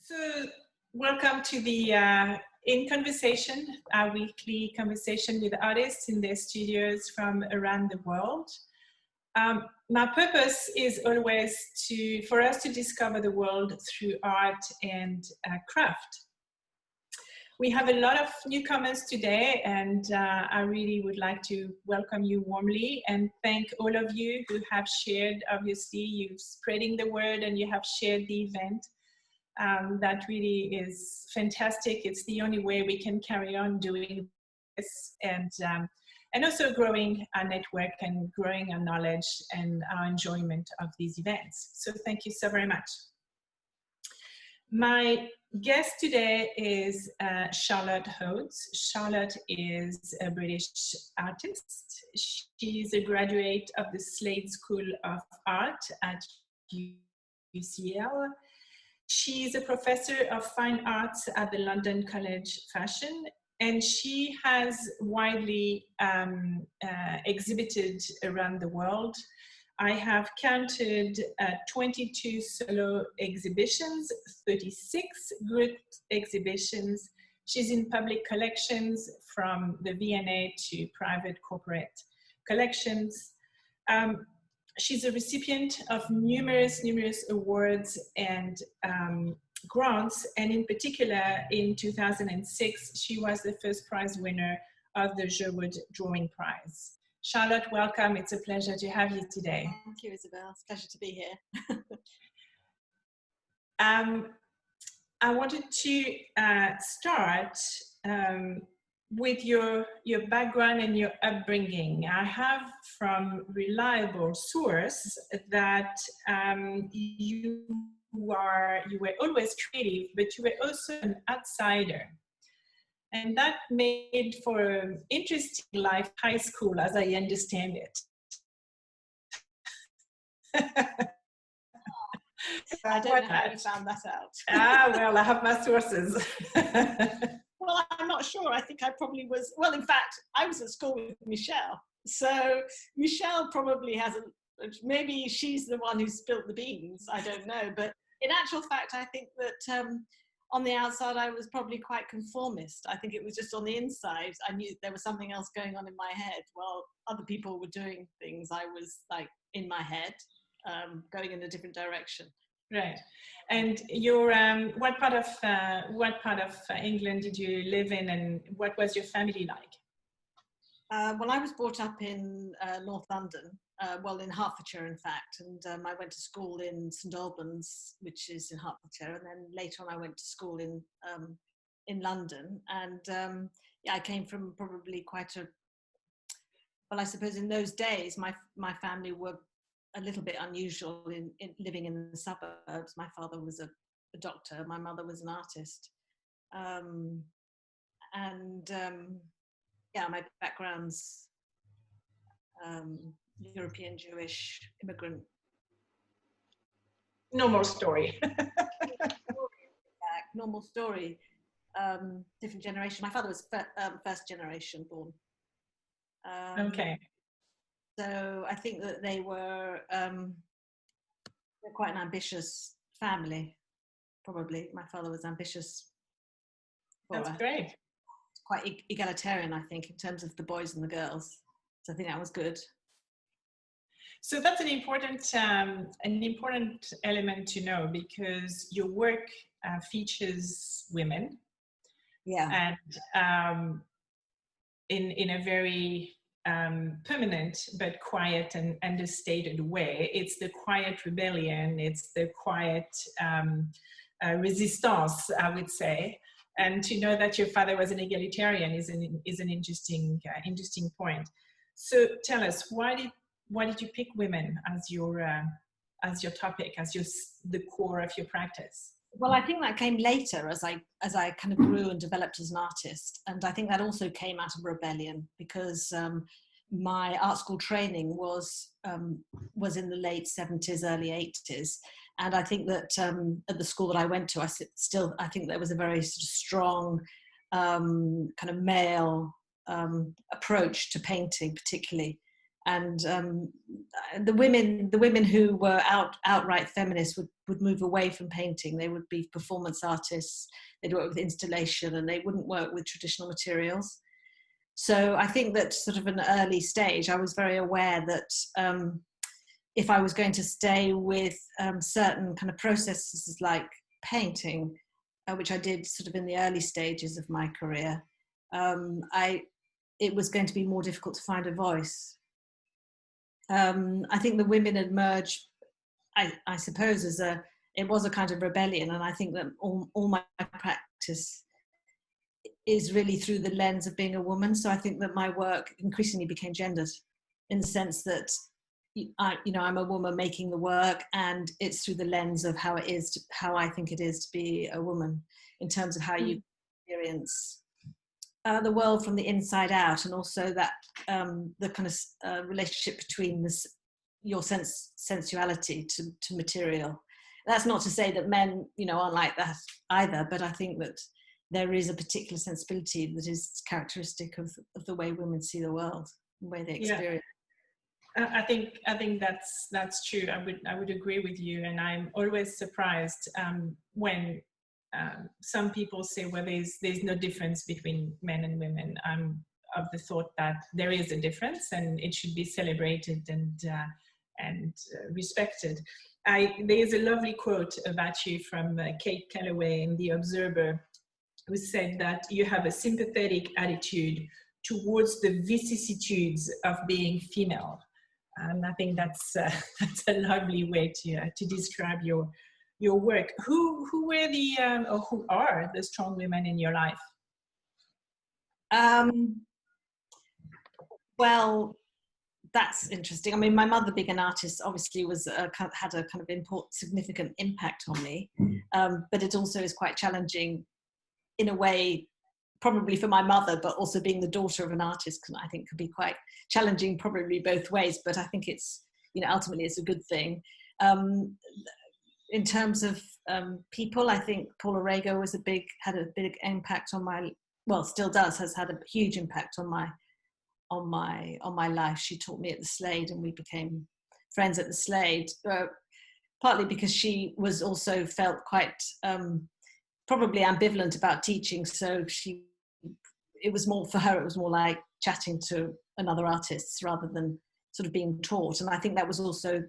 So, welcome to the In Conversation, our weekly conversation with artists in their studios from around the world. My purpose is always for us to discover the world through art and craft. We have a lot of newcomers today, and I really would like to welcome you warmly and thank all of you who have shared. Obviously, you're spreading the word and you have shared the event. That really is fantastic. It's the only way we can carry on doing this, and also growing our network and growing our knowledge and our enjoyment of these events. So thank you so very much. My guest today is Charlotte Hodes. Charlotte is a British artist. She's a graduate of the Slade School of Art at UCL. She's a professor of fine arts at the London College Fashion, and she has widely exhibited around the world. I have counted 22 solo exhibitions, 36 group exhibitions. She's in public collections from the V&A to private corporate collections. She's a recipient of numerous awards and grants, and in particular, in 2006, she was the first prize winner of the Sherwood Drawing Prize. Charlotte, welcome. It's a pleasure to have you today. Thank you, Isabel. It's a pleasure to be here. I wanted to start with your background and your upbringing. I have from reliable source that you were always creative, but you were also an outsider. And that made for an interesting life, high school, as I understand it. I don't know how you found that out. Well, I have my sources. Well, I'm not sure. I think I probably was. Well, in fact, I was at school with Michelle. So Michelle probably hasn't, maybe she's the one who spilled the beans. I don't know. But in actual fact, I think that on the outside, I was probably quite conformist. I think it was just on the inside. I knew there was something else going on in my head. While other people were doing things, I was like in my head, going in a different direction. Right. And your what part of England did you live in, and what was your family like? Well, I was brought up in North London, well, in Hertfordshire, in fact, and I went to school in St Albans, which is in Hertfordshire, and then later on I went to school in London, and yeah, I came from probably quite a, well, I suppose in those days my family were a little bit unusual in living in the suburbs. My father was a doctor, my mother was an artist, yeah, my background's European Jewish immigrant. Normal story. Normal story. Different generation. My father was first generation born. Okay. So I think that they're quite an ambitious family, probably. My father was ambitious. That's great. Quite egalitarian, I think, in terms of the boys and the girls. So I think that was good. So that's an important element to know, because your work features women. Yeah. And in a very permanent but quiet and understated way. It's the quiet rebellion, it's the quiet resistance, I would say. And to know that your father was an egalitarian is an interesting point. So tell us, why did you pick women as your topic, as the core of your practice? Well, I think that came later as I kind of grew and developed as an artist, and I think that also came out of rebellion, because my art school training was in the late 70s, early 80s, and I think that at the school that I went to, I think there was a very sort of strong kind of male approach to painting, particularly, And the women who were outright feminists would move away from painting. They would be performance artists. They'd work with installation, and they wouldn't work with traditional materials. So I think that sort of an early stage, I was very aware that if I was going to stay with certain kind of processes like painting, which I did sort of in the early stages of my career, it was going to be more difficult to find a voice. I think the women emerged, I suppose, it was a kind of rebellion, and I think that all my practice is really through the lens of being a woman. So I think that my work increasingly became gendered, in the sense that I'm a woman making the work, and it's through the lens of how I think it is to be a woman, in terms of how you experience the world from the inside out, and also that the kind of relationship between your sensuality to material. That's not to say that men, aren't like that either, but I think that there is a particular sensibility that is characteristic of the way women see the world, the way they experience. Yeah. I think that's true. I would agree with you, and I'm always surprised when some people say, well, there's no difference between men and women. I'm of the thought that there is a difference, and it should be celebrated and respected. There's a lovely quote about you from Kate Calloway in The Observer, who said that you have a sympathetic attitude towards the vicissitudes of being female. And I think that's a lovely way to describe your work. Who were or who are the strong women in your life? Well, that's interesting. I mean, my mother, being an artist, obviously had a kind of significant impact on me. But it also is quite challenging in a way, probably for my mother, but also being the daughter of an artist, I think could be quite challenging, probably both ways. But I think it's, ultimately it's a good thing. In terms of people, I think Paula Rego had a big impact on still does, has had a huge impact on my life. She taught me at the Slade, and we became friends at the Slade, partly because she was also felt quite probably ambivalent about teaching. So it was more like chatting to another artist rather than sort of being taught. And I think that was also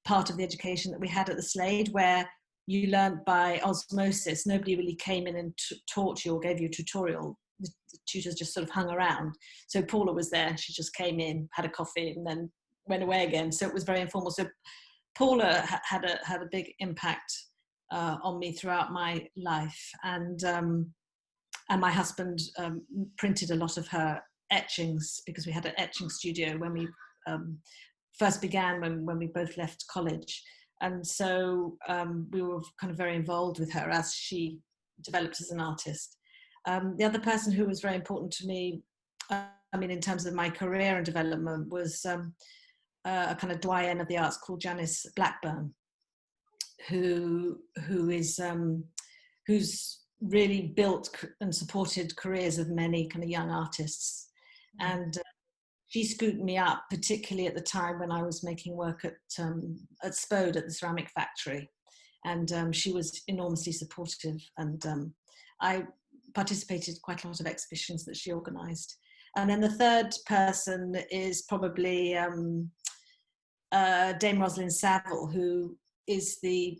part of the education that we had at the Slade, where you learned by osmosis. Nobody really came in and taught you or gave you a tutorial. The tutors just sort of hung around. So Paula was there. She just came in, had a coffee, and then went away again. So it was very informal. So Paula had a big impact on me throughout my life, and my husband printed a lot of her etchings, because we had an etching studio when we first began, when we both left college. And so we were kind of very involved with her as she developed as an artist. The other person who was very important to me, in terms of my career and development, was a kind of doyen of the arts called Janice Blackburn, who's really built and supported careers of many kind of young artists. And she scooped me up, particularly at the time when I was making work at Spode, at the ceramic factory. And she was enormously supportive. And I participated in quite a lot of exhibitions that she organised. And then the third person is probably Dame Rosalind Saville, who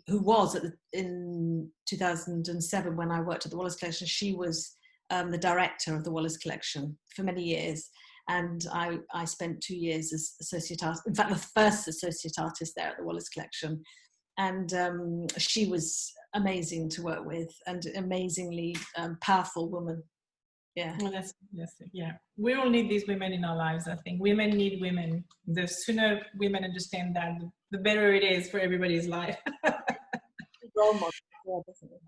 was in 2007 when I worked at the Wallace Collection. She was the director of the Wallace Collection for many years, and I spent 2 years as associate artist. In fact, the first associate artist there at the Wallace Collection, and she was amazing to work with, and amazingly powerful woman. Yeah. Well, that's yeah. We all need these women in our lives. I think women need women. The sooner women understand that, the better it is for everybody's life. Role model. Yeah, definitely.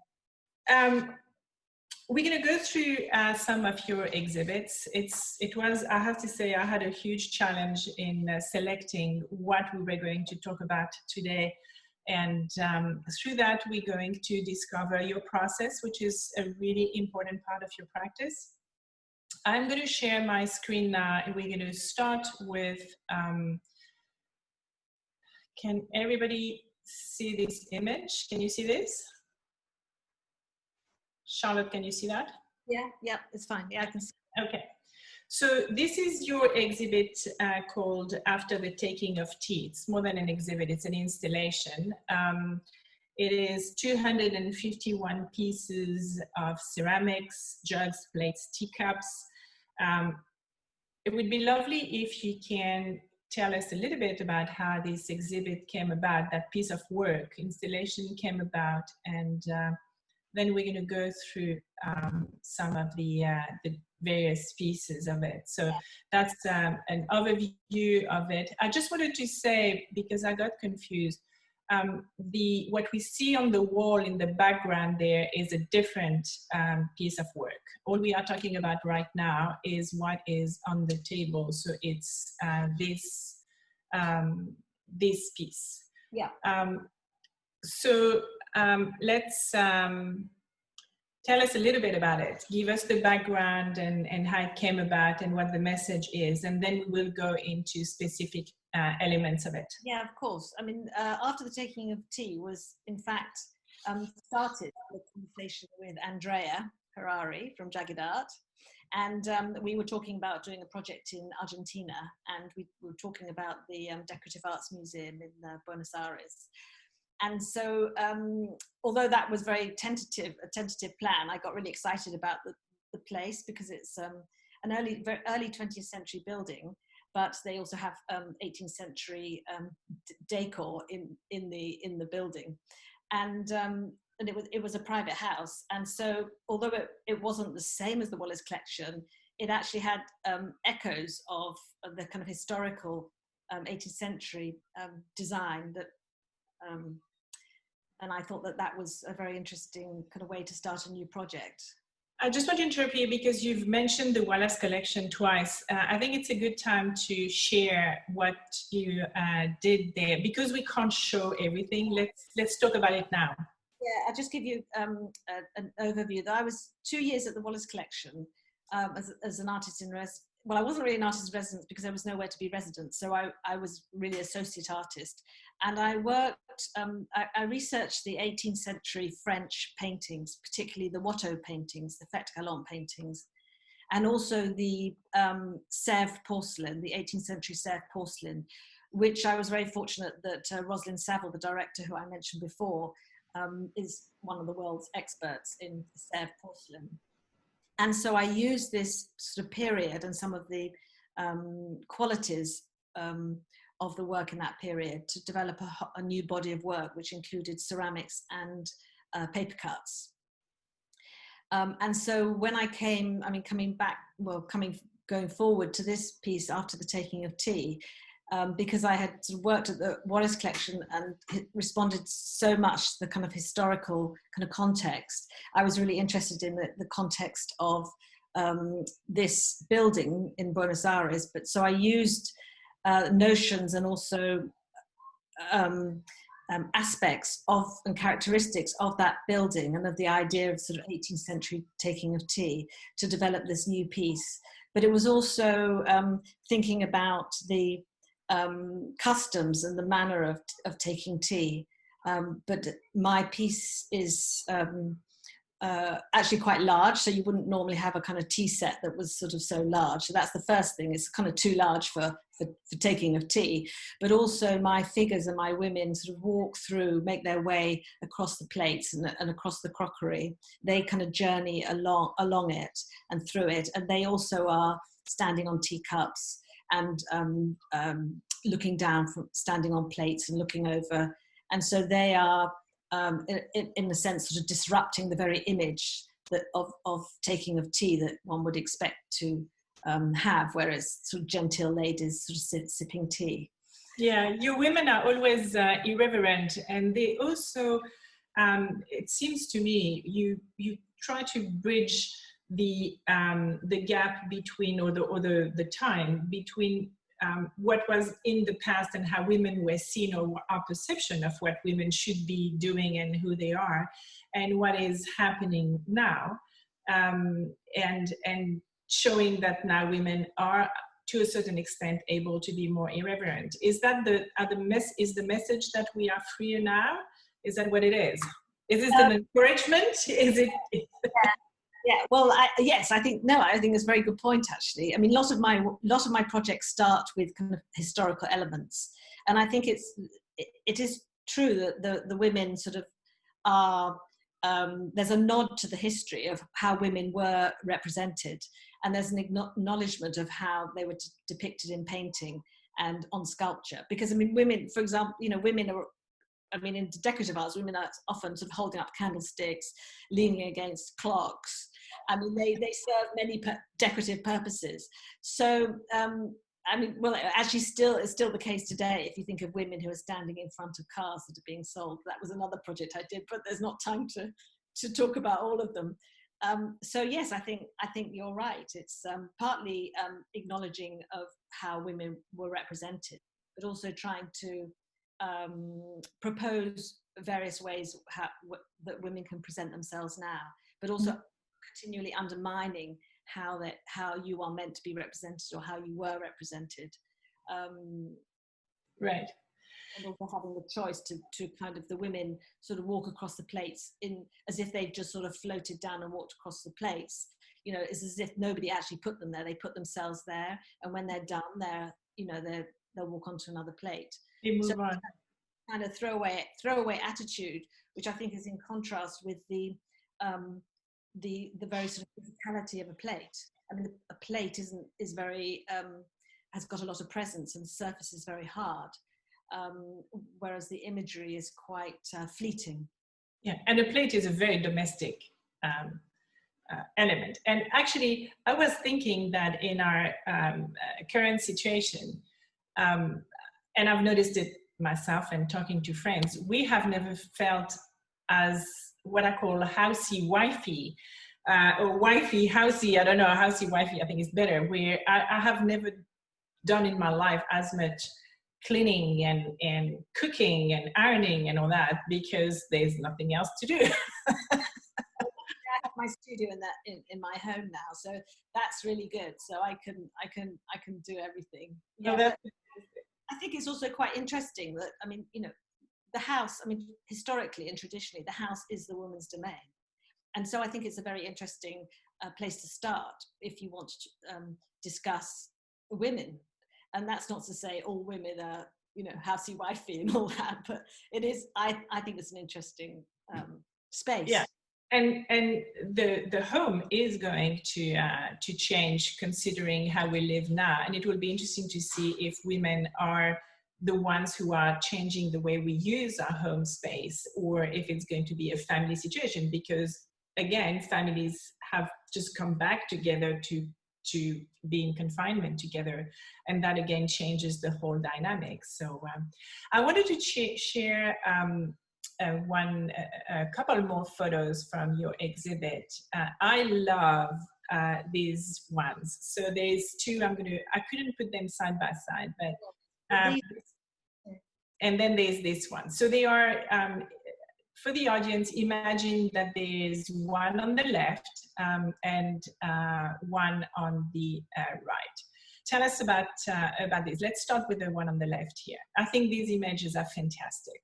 We're going to go through some of your exhibits. I have to say, I had a huge challenge in selecting what we were going to talk about today. And through that, we're going to discover your process, which is a really important part of your practice. I'm going to share my screen now, and we're going to start with Can everybody see this image? Can you see this? Charlotte, can you see that? Yeah, it's fine. Yeah, I can see. Okay. So this is your exhibit called After the Taking of Tea. It's more than an exhibit, it's an installation. It is 251 pieces of ceramics, jugs, plates, teacups. It would be lovely if you can tell us a little bit about how this exhibit came about, that piece of work, installation came about, and then we're going to go through some of the various pieces of it. So that's an overview of it. I just wanted to say, because I got confused, what we see on the wall in the background there is a different piece of work. All we are talking about right now is what is on the table. So it's this piece. Yeah. Let's tell us a little bit about it. Give us the background and how it came about and what the message is, and then we'll go into specific elements of it. Yeah, of course. I mean, After the Taking of Tea was, in fact, started with a conversation with Andrea Harari from Jagged Art. And we were talking about doing a project in Argentina, and we were talking about the Decorative Arts Museum in Buenos Aires. And so, although that was a tentative plan, I got really excited about the place because it's an very early 20th century building, but they also have 18th century decor in the building, and it was a private house. And so, although it wasn't the same as the Wallace collection, it actually had echoes of the kind of historical 18th century design that. And I thought that was a very interesting kind of way to start a new project. I just want to interrupt you because you've mentioned the Wallace collection twice. I think it's a good time to share what you did there, because we can't show everything. Let's talk about it now. Yeah, I'll just give you an overview. I was 2 years at the Wallace collection as an artist in residence. Well, I wasn't really an artist in residence because there was nowhere to be resident. So I was really associate artist. And I worked, I researched the 18th century French paintings, particularly the Watteau paintings, the Fête Galante paintings, and also the Sèvres porcelain, the 18th century Sèvres porcelain, which I was very fortunate that Rosalind Saville, the director who I mentioned before, is one of the world's experts in Sèvres porcelain. And so I used this sort of period and some of the qualities of the work in that period to develop a new body of work, which included ceramics and paper cuts. And so when I came, going forward to this piece After the Taking of Tea, because I had sort of worked at the Wallace collection and responded so much to the kind of historical kind of context, I was really interested in the context of this building in Buenos Aires. But so I used notions and also aspects of and characteristics of that building and of the idea of sort of 18th century taking of tea to develop this new piece. But it was also thinking about the customs and the manner of taking tea. But my piece is actually quite large, so you wouldn't normally have a kind of tea set that was sort of so large. So that's the first thing, it's kind of too large for taking of tea. But also my figures and my women sort of walk through, make their way across the plates and across the crockery. They kind of journey along it and through it, and they also are standing on teacups and looking down from standing on plates and looking over. And so they are, in a sense, sort of disrupting the very image that of taking of tea that one would expect to have, whereas sort of genteel ladies sort of sipping tea. Yeah, your women are always irreverent, and they also, it seems to me, you try to bridge the gap between, or the time between what was in the past and how women were seen, or our perception of what women should be doing and who they are, and what is happening now, and showing that now women are to a certain extent, able to be more irreverent. Is that is the message that we are freer now? Is that what it is? Is this an encouragement? Is it? Yeah, well, yes, I think it's a very good point, actually. I mean, lot of my projects start with kind of historical elements, and I think it is true that the women sort of are, there's a nod to the history of how women were represented, and there's an acknowledgement of how they were depicted in painting and on sculpture. Because, I mean, women, for example, women are, I mean, in decorative arts, women are often sort of holding up candlesticks, leaning against clocks. I mean, they serve many decorative purposes. So, I mean, well, actually it's still the case today. If you think of women who are standing in front of cars that are being sold, that was another project I did, but there's not time to talk about all of them. So yes, I think you're right. It's partly acknowledging of how women were represented, but also trying to propose various ways that women can present themselves now, but also continually undermining how you are meant to be represented or how you were represented. Right. And also having the choice to kind of the women sort of walk across the plates as if they've just sort of floated down and walked across the plates. It's as if nobody actually put them there. They put themselves there, and when they're done, they'll walk onto another plate. They move on. Kind of throwaway attitude, which I think is in contrast with the very sort of physicality of a plate. I mean, a plate is very has got a lot of presence, and the surface is very hard, whereas the imagery is quite fleeting. Yeah, and a plate is a very domestic element. And actually, I was thinking that in our current situation, and I've noticed it myself and talking to friends, we have never felt as what I call housey wifey, or wifey housey, I don't know, housey wifey I think is better, where I have never done in my life as much cleaning and cooking and ironing and all that, because there's nothing else to do. I have my studio in my home now, so that's really good. So I can do everything. Yeah, I think it's also quite interesting that, I mean, the house, I mean, historically and traditionally, the house is the woman's domain. And so I think it's a very interesting place to start if you want to discuss women. And that's not to say all women are, housey wifey and all that, but it is, I think it's an interesting space. Yeah. And the home is going to change considering how we live now. And it will be interesting to see if women are the ones who are changing the way we use our home space, or if it's going to be a family situation, because again, families have just come back together to be in confinement together, and that again changes the whole dynamic. So I wanted to share a couple more photos from your exhibit. I love these ones. So there's two. I couldn't put them side by side, but and then there's this one. So they are, for the audience, imagine that there's one on the left and one on the right. Tell us about this. Let's start with the one on the left here. I think these images are fantastic.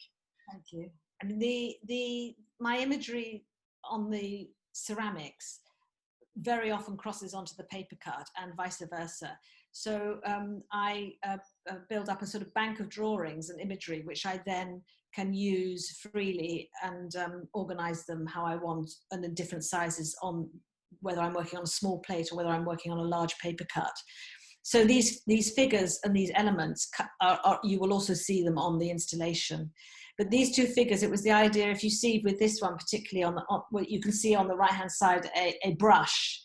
Thank you. I mean, my imagery on the ceramics very often crosses onto the paper cut and vice versa. So I build up a sort of bank of drawings and imagery, which I then can use freely and organize them how I want, and in different sizes, on whether I'm working on a small plate or whether I'm working on a large paper cut. So these figures and these elements you will also see them on the installation. But these two figures, it was the idea, if you see with this one particularly, you can see on the right hand side a brush,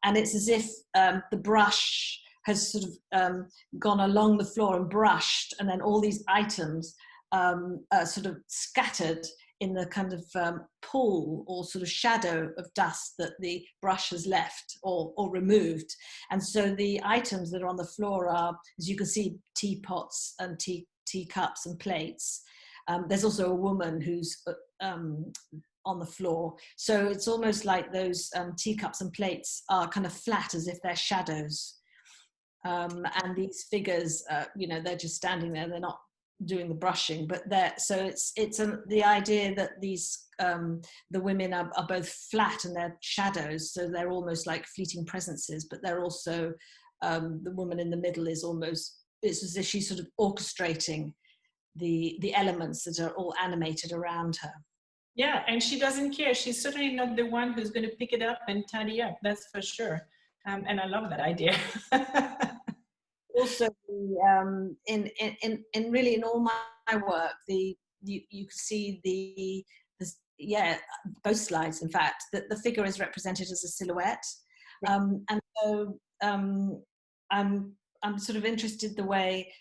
and it's as if the brush has sort of gone along the floor and brushed, and then all these items are sort of scattered in the kind of pool or sort of shadow of dust that the brush has left or removed. And so the items that are on the floor are, as you can see, teapots and teacups and plates. There's also a woman who's on the floor. So it's almost like those teacups and plates are kind of flat, as if they're shadows. And these figures, they're just standing there, they're not doing the brushing, but the idea that these the women are both flat and they're shadows, so they're almost like fleeting presences, but they're also the woman in the middle it's as if she's sort of orchestrating the elements that are all animated around her. Yeah, and she doesn't care. She's certainly not the one who's going to pick it up and tidy up, that's for sure. And I love that idea. Also, in really in all my work, you can see both slides, in fact, that the figure is represented as a silhouette. And so I'm sort of interested the way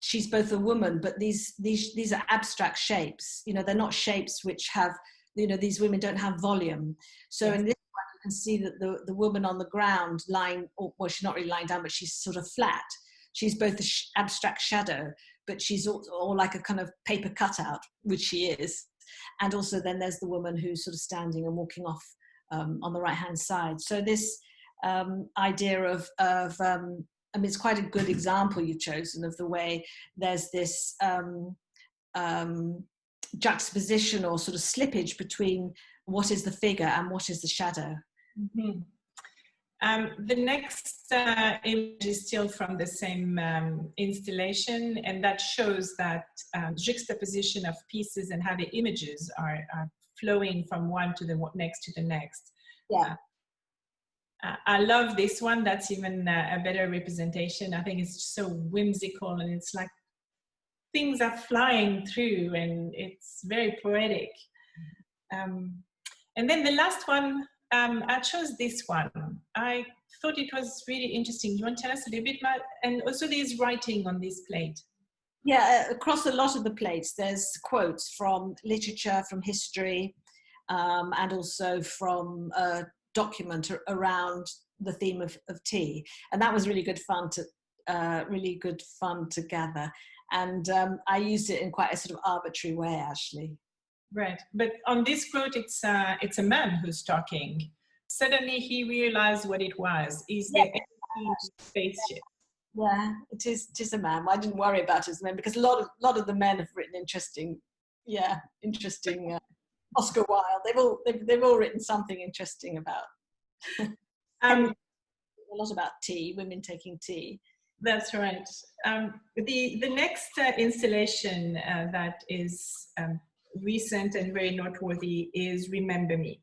she's both a woman, but these are abstract shapes. They're not shapes which have, these women don't have volume. So yes. In this one, you can see that the woman on the ground she's not really lying down, but she's sort of flat. She's both an abstract shadow, but she's all like a kind of paper cutout, which she is. And also then there's the woman who's sort of standing and walking off on the right-hand side. So this idea of it's quite a good example you've chosen of the way there's this juxtaposition or sort of slippage between what is the figure and what is the shadow. Mm-hmm. The next image is still from the same installation, and that shows that juxtaposition of pieces and how the images are flowing from one to the next to the next. Yeah. I love this one. That's even a better representation. I think it's so whimsical, and it's like things are flying through, and it's very poetic. And then the last one, I chose this one. I thought it was really interesting. You want to tell us a little bit about, and also there's writing on this plate. Yeah, across a lot of the plates, there's quotes from literature, from history, and also from document around the theme of tea, and that was really good fun to gather. And I used it in quite a sort of arbitrary way, actually. Right, but on this quote, it's a man who's talking. Suddenly he realized what it was. Is the spaceship? Yeah, it is a man. I didn't worry about it as a man because a lot of the men have written interesting. Oscar Wilde. They've all written something interesting about. A lot about tea, women taking tea. That's right. The next installation that is recent and very noteworthy is Remember Me.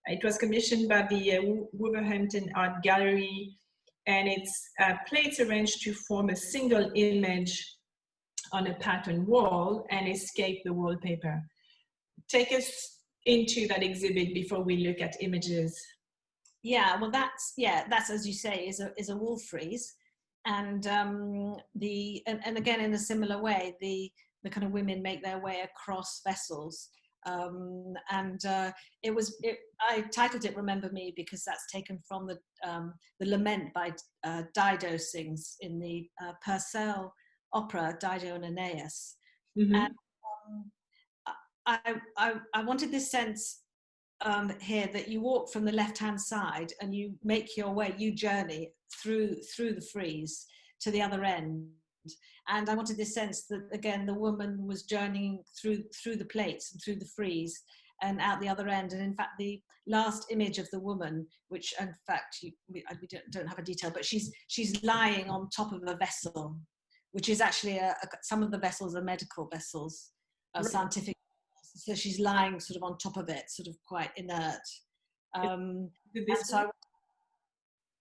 It was commissioned by the Wolverhampton Art Gallery, and it's plates arranged to form a single image on a pattern wall and escape the wallpaper. Take us into that exhibit before we look at images. Yeah, well, that's as you say, is a wall frieze, and and again in a similar way, the kind of women make their way across vessels, I titled it "Remember Me" because that's taken from the lament by Dido sings in the Purcell opera Dido and Aeneas. Mm-hmm. And I wanted this sense here that you walk from the left-hand side and you make your way, you journey through the frieze to the other end. And I wanted this sense that, again, the woman was journeying through the plates and through the frieze and out the other end. And in fact, the last image of the woman, which in fact we don't have a detail, but she's lying on top of a vessel, which is actually some of the vessels are medical vessels, scientific. So she's lying sort of on top of it, sort of quite inert.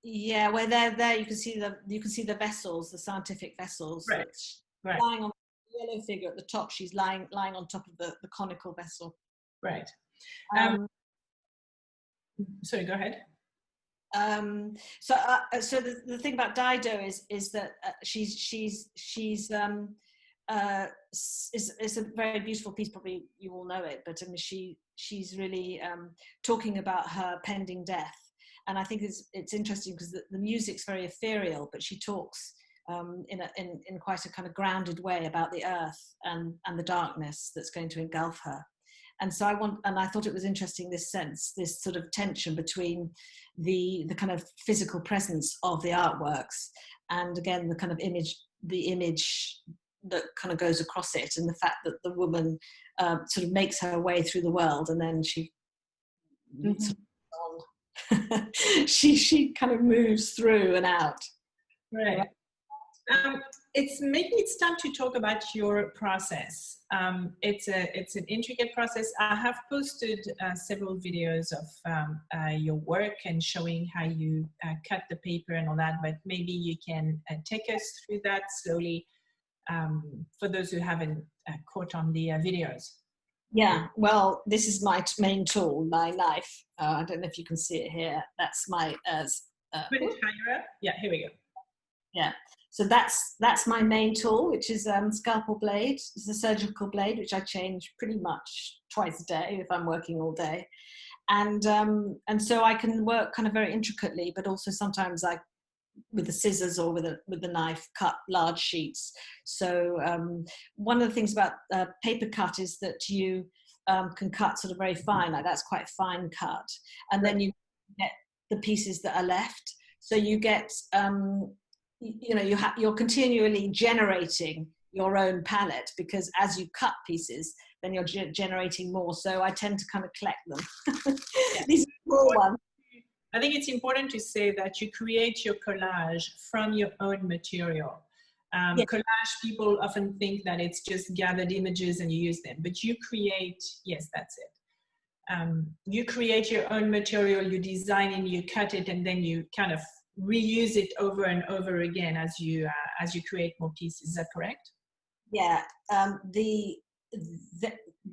Where they're there, you can see the vessels, the scientific vessels. Right. Lying on the yellow figure at the top, she's lying on top of the conical vessel. Right. Sorry, go ahead. So the thing about Dido is that she's it's a very beautiful piece. Probably you all know it, but I mean, she's really talking about her pending death, and I think it's interesting because the music's very ethereal, but she talks in quite a kind of grounded way about the earth and the darkness that's going to engulf her, And so I thought it was interesting, this sort of tension between the kind of physical presence of the artworks, and again, the kind of image that kind of goes across it, and the fact that the woman sort of makes her way through the world, and then she she kind of moves through and out. Right. It's time to talk about your process. It's an intricate process. I have posted several videos of your work and showing how you cut the paper and all that, but maybe you can take us through that slowly for those who haven't caught on the videos. Yeah, well, this is my main tool, my knife. I don't know if you can see it here. That's my... Put it higher up. Yeah, here we go. Yeah, so that's my main tool, which is scalpel blade. It's a surgical blade, which I change pretty much twice a day if I'm working all day. And so I can work kind of very intricately, but also sometimes I, with the scissors or with the knife, cut large sheets. So one of the things about paper cut is that you can cut sort of very fine, like that's quite fine cut, and then you get the pieces that are left. So you get you're continually generating your own palette, because as you cut pieces, then you're generating more. So I tend to kind of collect them. These are small ones. I think it's important to say that you create your collage from your own material. Collage, people often think that it's just gathered images and you use them, but you create, yes, that's it. You create your own material, you design it, you cut it, and then you kind of reuse it over and over again as you create more pieces. Is that correct? Yeah.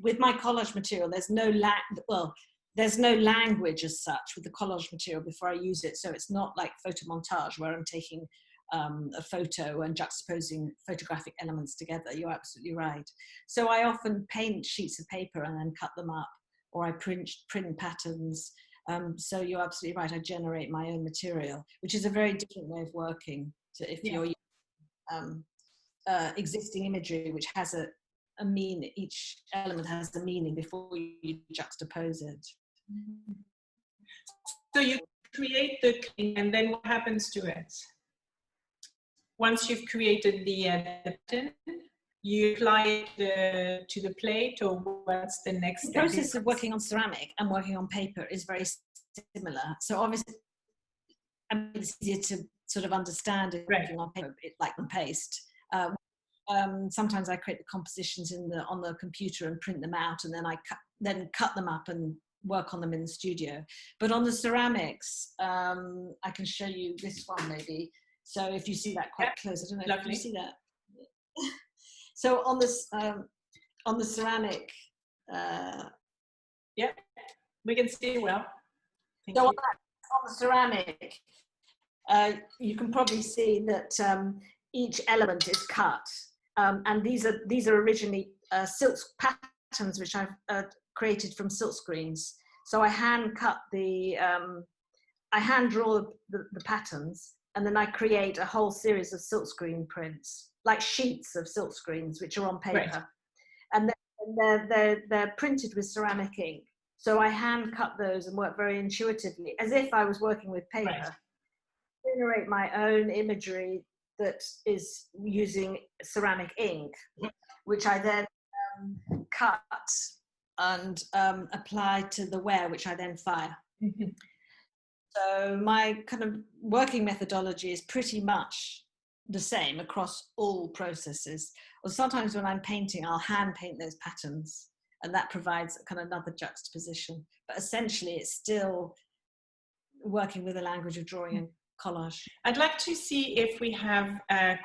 With my collage material, there's no language as such with the collage material before I use it. So it's not like photo montage where I'm taking a photo and juxtaposing photographic elements together. You're absolutely right. So I often paint sheets of paper and then cut them up, or I print patterns. So you're absolutely right. I generate my own material, which is a very different way of working to if you're using existing imagery, which has a meaning. Each element has a meaning before you juxtapose it. So you create the, and then what happens to it? Once you've created the pattern, you apply it to the plate, or what's the next step? The process of working on ceramic and working on paper is very similar. So obviously, it's easier to sort of understand it working on paper, like on paste. Sometimes I create the compositions on the computer and print them out, and then I cut them up and work on them in the studio. But on the ceramics, I can show you this one maybe. So if you see that quite close, I don't know if you see that. So on the ceramic, yeah, we can see well. So on the ceramic, you can probably see that each element is cut, and these are originally silk patterns which I've created from silk screens. So I hand draw the patterns, and then I create a whole series of silk screen prints, like sheets of silk screens, which are on paper. Right. And they're printed with ceramic ink. So I hand cut those and work very intuitively, as if I was working with paper. Right. Generate my own imagery that is using ceramic ink, which I then cut and apply to the ware, which I then fire. Mm-hmm. So my kind of working methodology is pretty much the same across all processes. Or sometimes when I'm painting, I'll hand paint those patterns, and that provides kind of another juxtaposition. But essentially, it's still working with the language of drawing and collage. I'd like to see if we have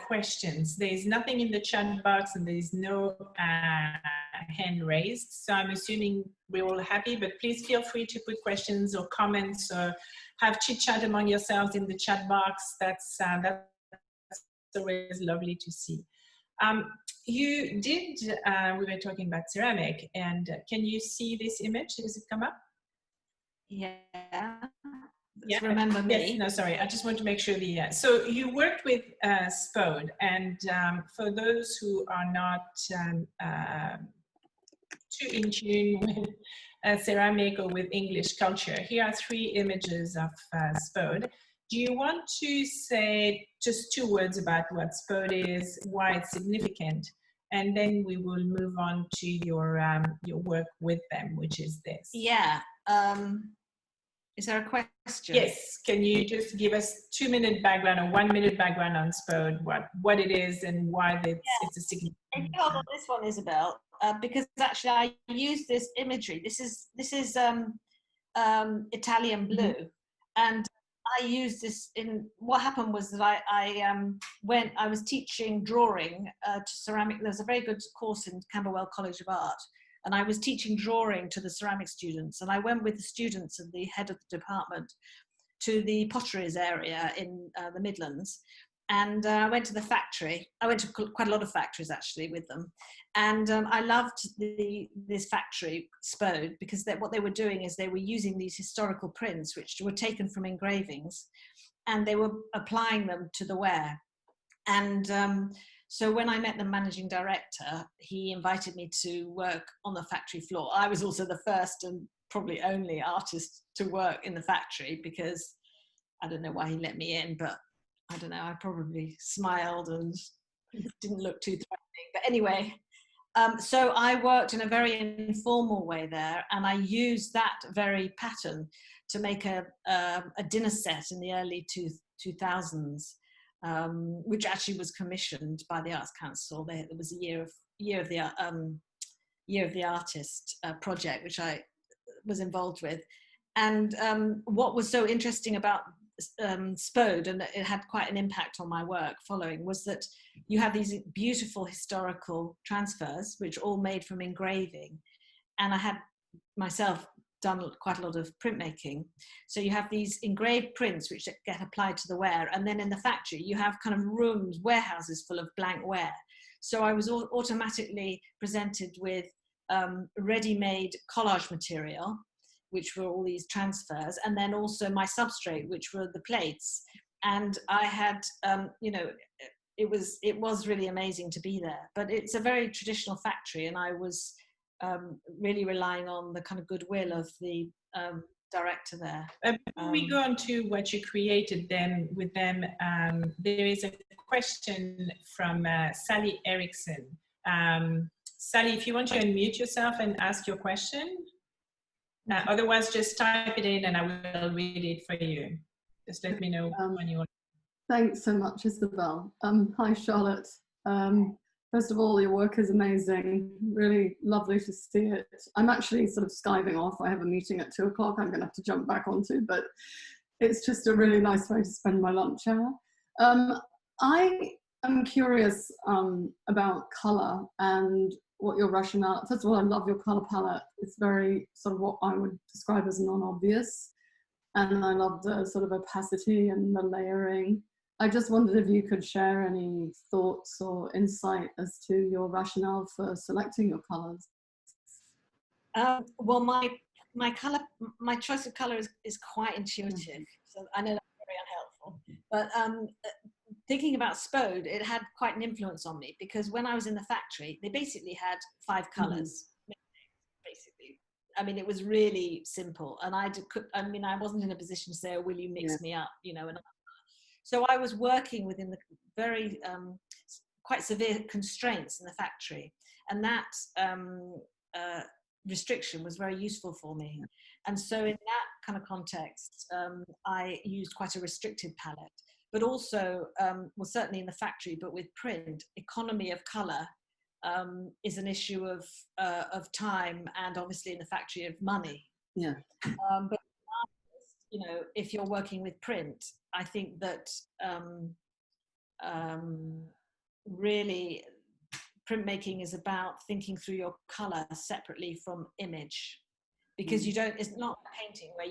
questions. There's nothing in the chat box, and there's no hand raised. So I'm assuming we're all happy, but please feel free to put questions or comments or have chit chat among yourselves in the chat box. That's always lovely to see. You did, we were talking about ceramic, and can you see this image? Does it come up? Yeah. Remember me? Yes, no, sorry. I just want to make sure so you worked with Spode, and for those who are not too in tune with ceramic or with English culture. Here are 3 images of spode. Do you want to say just 2 words about what spode is, why it's significant, and then we will move on to your work with them, which is this? Yeah. Is there a question? Yes. Can you just give us 2-minute background or 1-minute background on spode, what it is and why it's a significant? If you hold on this one, Isabel, because actually I use this imagery. This is Italian blue, and I used this in. What happened was that I was teaching drawing to ceramic. There's a very good course in Camberwell College of Art, and I was teaching drawing to the ceramic students. And I went with the students and the head of the department to the potteries area in the Midlands. And I went to the factory. I went to quite a lot of factories actually with them. And I loved this factory, Spode, because what they were doing is they were using these historical prints, which were taken from engravings, and they were applying them to the ware. And so when I met the managing director, he invited me to work on the factory floor. I was also the first and probably only artist to work in the factory, because I don't know why he let me in, but I don't know, I probably smiled and didn't look too threatening. But anyway, so I worked in a very informal way there, and I used that very pattern to make a dinner set in the early 2000s, which actually was commissioned by the Arts Council. There was a year of the Artist project, which I was involved with. And what was so interesting about Spode, and it had quite an impact on my work following, was that you have these beautiful historical transfers which all made from engraving, and I had myself done quite a lot of printmaking. So you have these engraved prints which get applied to the ware, and then in the factory you have kind of rooms, warehouses full of blank ware. So I was automatically presented with ready-made collage material, which were all these transfers, and then also my substrate, which were the plates. And I had, it was really amazing to be there. But it's a very traditional factory, and I was really relying on the kind of goodwill of the director there. Before we go on to what you created then with them, there is a question from Sally Erickson. Sally, if you want to unmute yourself and ask your question. Otherwise, just type it in and I will read it for you. Just let me know when you want. Thanks so much, Isabel. Hi, Charlotte. First of all, your work is amazing. Really lovely to see it. I'm actually sort of skiving off. I have a meeting at 2 o'clock I'm going to have to jump back onto, but it's just a really nice way to spend my lunch hour. I am curious about colour and what your rationale. First of all, I love your colour palette. It's very sort of what I would describe as non-obvious. And I love the sort of opacity and the layering. I just wondered if you could share any thoughts or insight as to your rationale for selecting your colours. Well, my choice of colour is quite intuitive. So I know that's very unhelpful. But thinking about Spode, it had quite an influence on me, because when I was in the factory, they basically had 5 colours. Basically, I mean, it was really simple, and I wasn't in a position to say, "Oh, will you mix me up?" And so I was working within the very quite severe constraints in the factory, and that restriction was very useful for me. And so in that kind of context, I used quite a restricted palette. But also, well, certainly in the factory, but with print, economy of colour is an issue of time, and obviously in the factory of money. Yeah. But if you're working with print, I think that really printmaking is about thinking through your colour separately from image. Because it's not a painting where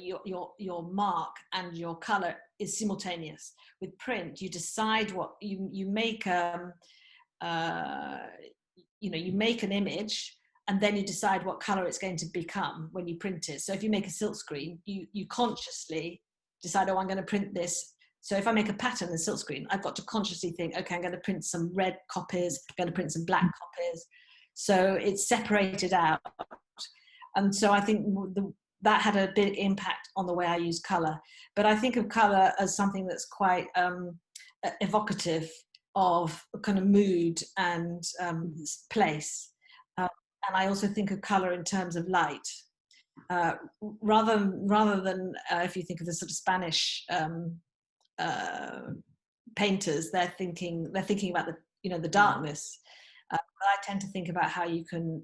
your mark and your color is simultaneous. With print, you decide what you make. You make an image, and then you decide what color it's going to become when you print it. So if you make a silk screen, you consciously decide, oh, I'm going to print this. So if I make a pattern in silk screen, I've got to consciously think, okay, I'm going to print some red copies, I'm going to print some black copies. So it's separated out. And so I think that had a big impact on the way I use colour. But I think of colour as something that's quite evocative of a kind of mood and place. And I also think of colour in terms of light. Rather than if you think of the sort of Spanish painters, they're thinking about the darkness. But I tend to think about how you can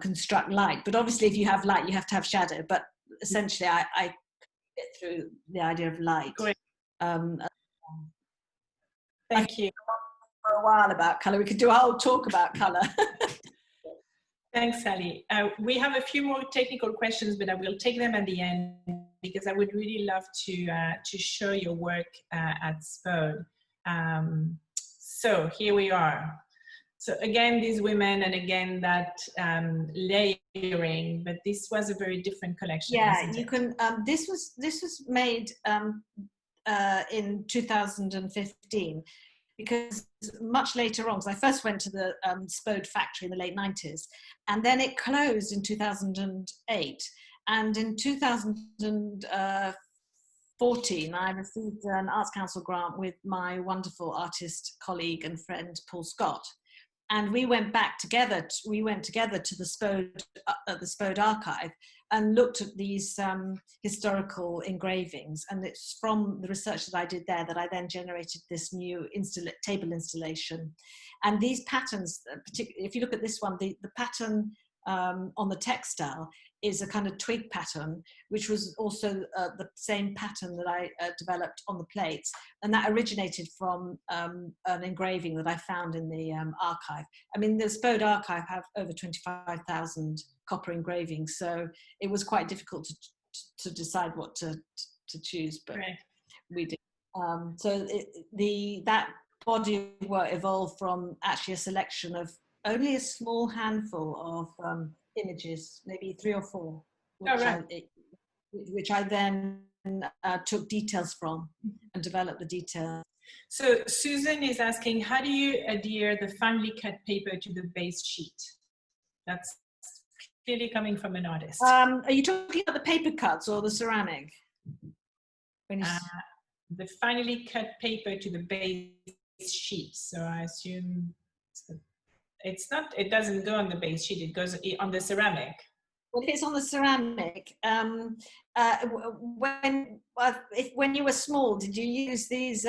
construct light. But obviously, if you have light, you have to have shadow. But essentially, I get through the idea of light. Great. Thank you. For a while about colour, we could do a whole talk about colour. Thanks, Sally. We have a few more technical questions, but I will take them at the end because I would really love to show your work at SPODE. So here we are. So again, these women, and again that layering, but this was a very different collection. Yeah, you can. This was made in 2015. Because much later on, because I first went to the SPODE factory in the late 90s, and then it closed in 2008. And in 2014, I received an Arts Council grant with my wonderful artist colleague and friend, Paul Scott. And we went together to the SPODE archive and looked at these historical engravings. And it's from the research that I did there that I then generated this new table installation. And these patterns, particularly if you look at this one, the pattern on the textile is a kind of twig pattern, which was also the same pattern that I developed on the plates. And that originated from an engraving that I found in the archive. I mean, the SPODE archive have over 25,000 copper engravings, so it was quite difficult to decide what to choose, but right. We did. So that body of work evolved from actually a selection of only a small handful of images, maybe 3 or 4, which I then took details from and developed the details. So Susan is asking, how do you adhere the finely cut paper to the base sheet? That's clearly coming from an artist. Are you talking about the paper cuts or the ceramic? The finely cut paper to the base sheet. So I assume it's not, it doesn't go on the base sheet, it goes on the ceramic. Well, if it's on the ceramic, when you were small, did you use these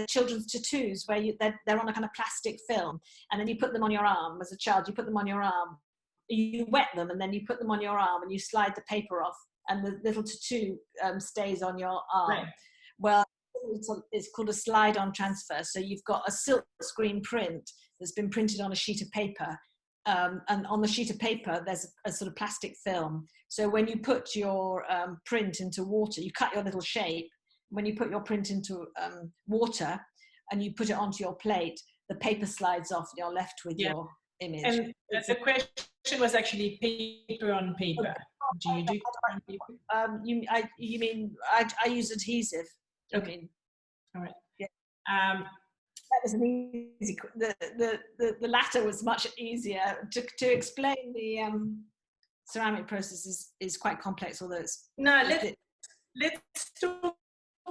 children's tattoos where they're on a kind of plastic film, and then you put them on your arm as a child? You put them on your arm, you wet them, and then you put them on your arm, and you slide the paper off, and the little tattoo stays on your arm. Right. Well, it's called a slide-on transfer. So you've got a silk screen print that's been printed on a sheet of paper. And on the sheet of paper, there's a sort of plastic film. So when you put your print into water, you cut your little shape. When you put your print into water and you put it onto your plate, the paper slides off and you're left with your image. And the question was actually paper on paper. Do you do you mean I use adhesive. Okay. All right. Yeah. That was an easy. The latter was much easier to explain. The ceramic process is quite complex, although it's. No, let's talk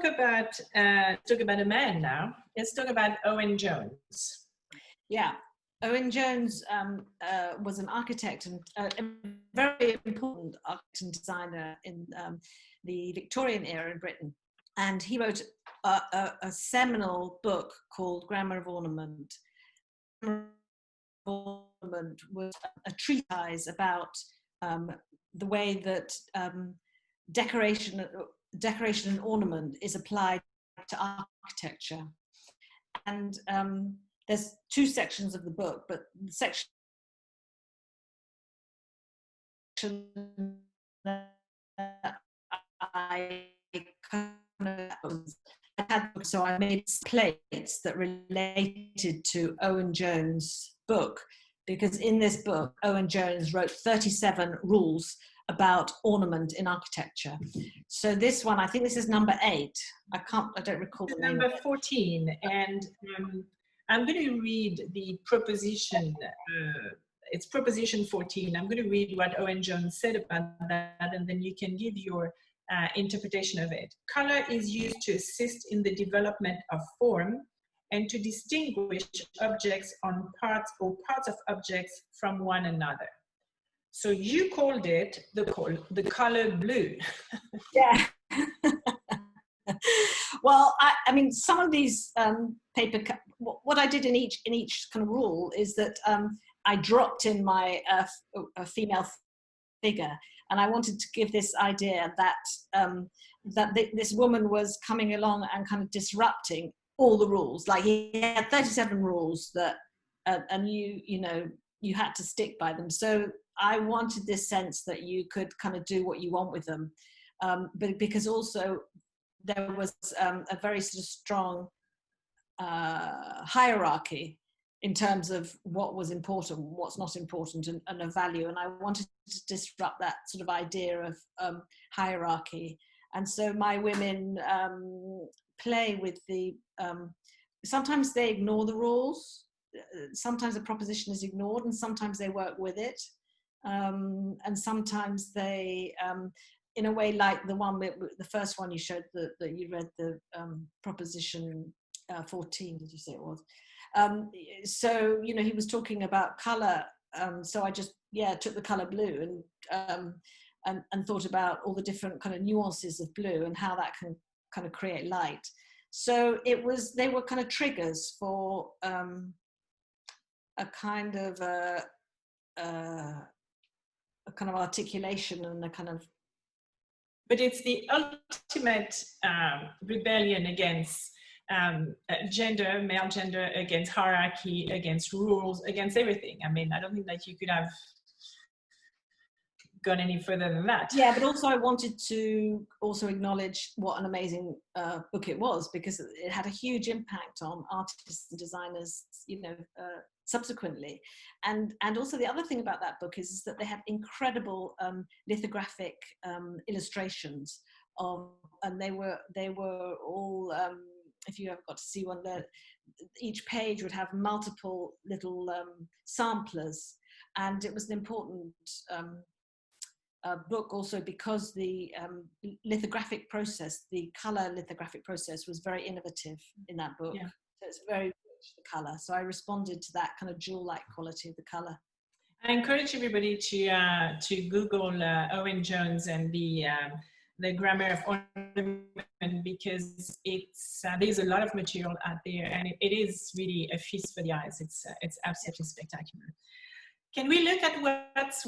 about a man now. Let's talk about Owen Jones. Yeah, Owen Jones was an architect and a very important architect and designer in the Victorian era in Britain. And he wrote a seminal book called Grammar of Ornament. Grammar of Ornament was a treatise about the way that decoration and ornament is applied to architecture. And there's 2 sections of the book, but the section that so I made plates that related to Owen Jones' book, because in this book Owen Jones wrote 37 rules about ornament in architecture. So this one, I think this is number 8. I don't recall the name. Number 14, and I'm going to read the proposition it's proposition 14. I'm going to read what Owen Jones said about that, and then you can give your interpretation of it. Color is used to assist in the development of form and to distinguish objects on parts or parts of objects from one another. So you called it the color blue. Yeah. Well, I mean, some of these paper, what I did in each kind of rule is that I dropped in my female figure, and I wanted to give this idea that this woman was coming along and kind of disrupting all the rules. Like, he had 37 rules that, and you had to stick by them. So I wanted this sense that you could kind of do what you want with them, but because also there was a very sort of strong hierarchy in terms of what was important, what's not important, and a value. And I wanted to disrupt that sort of idea of hierarchy. And so my women play with the, sometimes they ignore the rules, sometimes a proposition is ignored, and sometimes they work with it. And sometimes they, in a way like the first one you showed, that you read, the proposition 14, did you say it was? So, he was talking about color. So I just, took the color blue and thought about all the different kind of nuances of blue and how that can kind of create light. So they were kind of triggers for a kind of articulation and a kind of. But it's the ultimate rebellion against gender, male gender, against hierarchy, against rules, against everything. I mean, I don't think that you could have gone any further than that. Yeah, but also I wanted to also acknowledge what an amazing book it was, because it had a huge impact on artists and designers, subsequently. And also the other thing about that book is that they have incredible lithographic illustrations of, and they were all, if you ever got to see one, each page would have multiple little samplers, and it was an important book also because the lithographic process, the color lithographic process, was very innovative in that book. Yeah. So it's very rich, the color. So I responded to that kind of jewel-like quality of the color. I encourage everybody to Google Owen Jones and the grammar of ornament, because there's a lot of material out there, and it is really a feast for the eyes. It's absolutely spectacular. Can we look at what's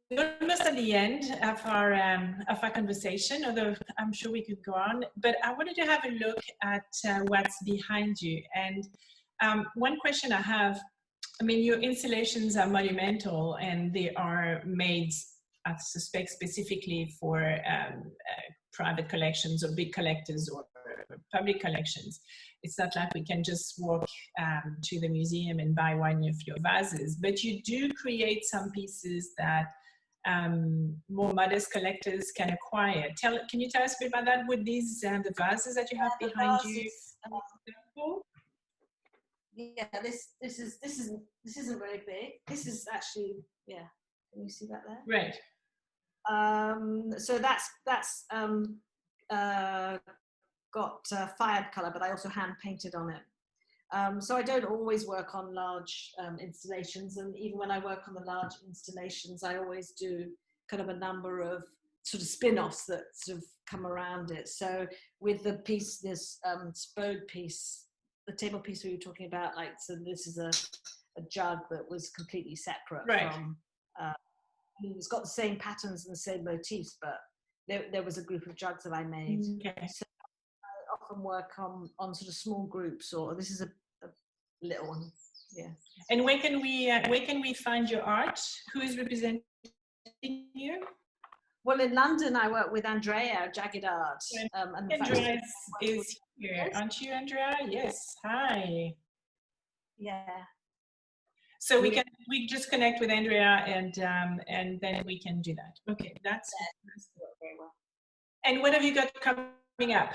almost at the end of our conversation, although I'm sure we could go on, but I wanted to have a look at what's behind you. And one question I have, I mean, your installations are monumental, and they are made, I suspect, specifically for private collections or big collectors or public collections. It's not like we can just walk to the museum and buy one of your vases, but you do create some pieces that more modest collectors can acquire. Can you tell us a bit about that with these the vases that you have behind you? Yeah, this isn't very big. This is actually, yeah. Can you see that there? Right. So that's got fired color, but I also hand painted on it. So I don't always work on large installations, and even when I work on the large installations, I always do kind of a number of sort of spin-offs that sort of come around it. So with the piece, this Spode piece, the table piece we were talking about, like, so this is a jug that was completely separate from, it's got the same patterns and the same motifs, but there was a group of jugs that I made. Okay. So I often work on sort of small groups, or this is a little one. Yeah. And where can we find your art? Who is representing you? Well, in London, I work with Andrea, Jagged Art. And Andrea is here, aren't you, Andrea? Yes. Hi. Yeah. So we just connect with Andrea, and then we can do that. Okay, that's very well. And what have you got coming up?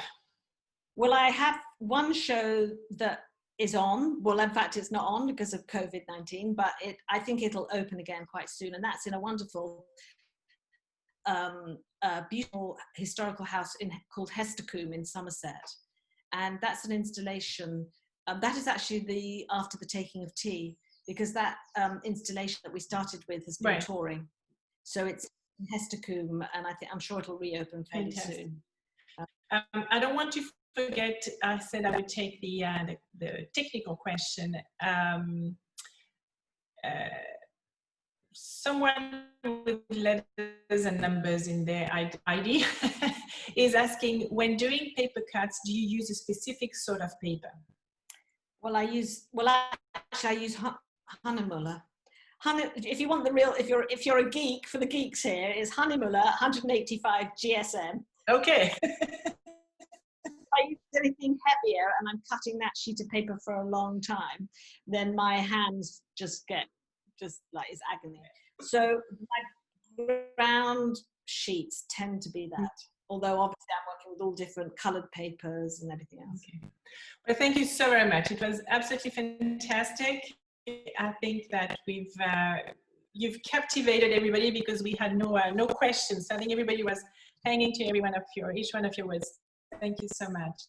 Well, I have one show that is on. Well, in fact, it's not on because of COVID-19, but I think it'll open again quite soon. And that's in a wonderful, beautiful historical house called Hestercombe in Somerset. And that's an installation. That is actually after the taking of tea, because that installation that we started with has been touring. So it's in Hestercombe, and I'm sure it'll reopen fairly soon. I don't want to forget, I said I would take the technical question. Someone with letters and numbers in their ID is asking, when doing paper cuts, do you use a specific sort of paper? Well, I use Hahnemuller. If you want the real, if you're a geek, for the geeks here, is Hahnemuller 185 GSM. Okay. I use anything heavier and I'm cutting that sheet of paper for a long time, then my hands just like it's agony. So my round sheets tend to be that, although obviously I'm working with all different coloured papers and everything else. Okay. Well, thank you so very much. It was absolutely fantastic. I think that you've captivated everybody because we had no questions. I think everybody was hanging to each one of your words. Thank you so much.